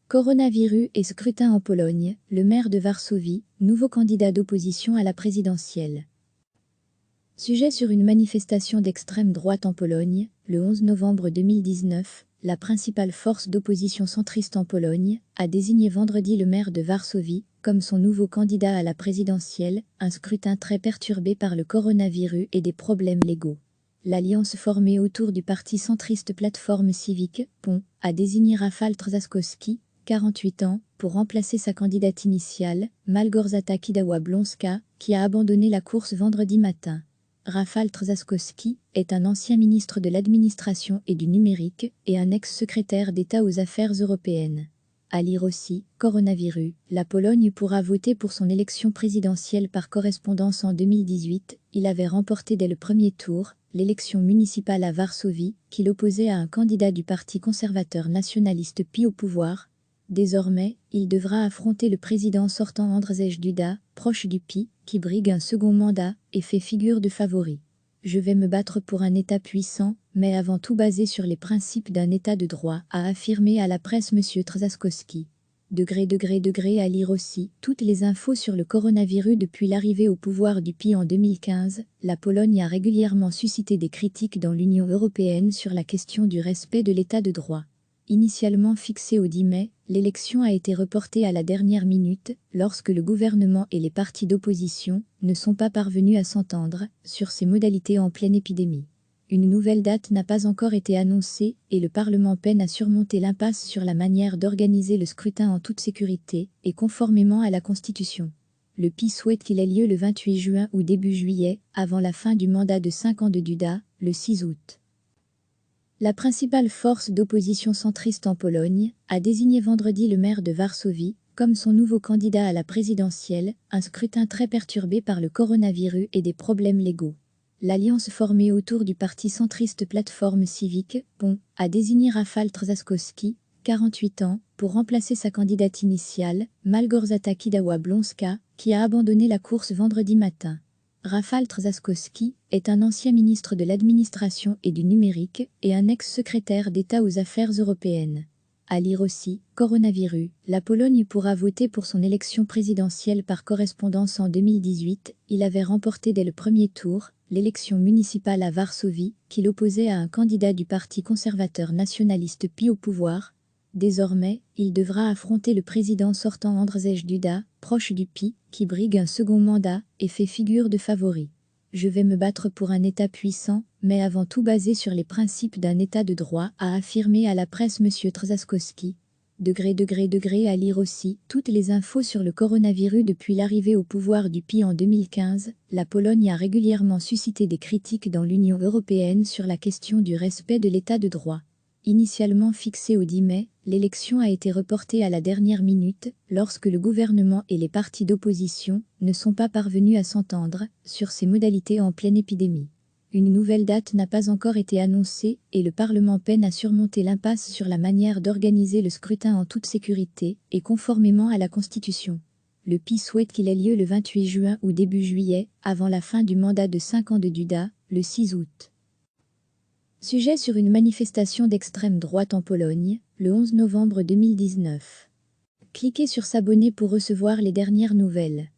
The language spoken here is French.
Coronavirus et scrutin en Pologne, le maire de Varsovie, nouveau candidat d'opposition à la présidentielle. Sujet sur une manifestation d'extrême droite en Pologne, le 11 novembre 2019, la principale force d'opposition centriste en Pologne a désigné vendredi le maire de Varsovie comme son nouveau candidat à la présidentielle, un scrutin très perturbé par le coronavirus et des problèmes légaux. L'alliance formée autour du parti centriste Plateforme Civique, PON, a désigné Rafał Trzaskowski, 48 ans, pour remplacer sa candidate initiale, Małgorzata Kidawa-Błońska, qui a abandonné la course vendredi matin. Rafał Trzaskowski est un ancien ministre de l'administration et du numérique et un ex-secrétaire d'État aux affaires européennes. À lire aussi, coronavirus, la Pologne pourra voter pour son élection présidentielle par correspondance en 2018, il avait remporté dès le premier tour l'élection municipale à Varsovie, qu'il opposait à un candidat du parti conservateur nationaliste PiS au pouvoir. Désormais, il devra affronter le président sortant Andrzej Duda, proche du PiS, qui brigue un second mandat et fait figure de favori. Je vais me battre pour un État puissant, mais avant tout basé sur les principes d'un État de droit, a affirmé à la presse M. Trzaskowski. À lire aussi, toutes les infos sur le coronavirus depuis l'arrivée au pouvoir du PiS en 2015, la Pologne a régulièrement suscité des critiques dans l'Union européenne sur la question du respect de l'État de droit. Initialement fixée au 10 mai, l'élection a été reportée à la dernière minute, lorsque le gouvernement et les partis d'opposition ne sont pas parvenus à s'entendre sur ses modalités en pleine épidémie. Une nouvelle date n'a pas encore été annoncée et le Parlement peine à surmonter l'impasse sur la manière d'organiser le scrutin en toute sécurité et conformément à la Constitution. Le PiS souhaite qu'il ait lieu le 28 juin ou début juillet, avant la fin du mandat de 5 ans de Duda, le 6 août. La principale force d'opposition centriste en Pologne a désigné vendredi le maire de Varsovie comme son nouveau candidat à la présidentielle, un scrutin très perturbé par le coronavirus et des problèmes légaux. L'alliance formée autour du parti centriste Plateforme Civique, PON, a désigné Rafał Trzaskowski, 48 ans, pour remplacer sa candidate initiale, Małgorzata Kidawa-Błońska, qui a abandonné la course vendredi matin. Rafał Trzaskowski est un ancien ministre de l'administration et du numérique et un ex-secrétaire d'État aux affaires européennes. À lire aussi, coronavirus, la Pologne pourra voter pour son élection présidentielle par correspondance en 2018, il avait remporté dès le premier tour l'élection municipale à Varsovie, qu'il opposait à un candidat du parti conservateur nationaliste PiS au pouvoir. Désormais, il devra affronter le président sortant Andrzej Duda, proche du PiS, qui brigue un second mandat et fait figure de favori. Je vais me battre pour un État puissant, mais avant tout basé sur les principes d'un État de droit, a affirmé à la presse M. Trzaskowski. À lire aussi, toutes les infos sur le coronavirus depuis l'arrivée au pouvoir du PiS en 2015, la Pologne a régulièrement suscité des critiques dans l'Union européenne sur la question du respect de l'État de droit. Initialement fixée au 10 mai, l'élection a été reportée à la dernière minute, lorsque le gouvernement et les partis d'opposition ne sont pas parvenus à s'entendre sur ses modalités en pleine épidémie. Une nouvelle date n'a pas encore été annoncée et le Parlement peine à surmonter l'impasse sur la manière d'organiser le scrutin en toute sécurité et conformément à la Constitution. Le PiS souhaite qu'il ait lieu le 28 juin ou début juillet, avant la fin du mandat de 5 ans de Duda, le 6 août. Sujet sur une manifestation d'extrême droite en Pologne, le 11 novembre 2019. Cliquez sur s'abonner pour recevoir les dernières nouvelles.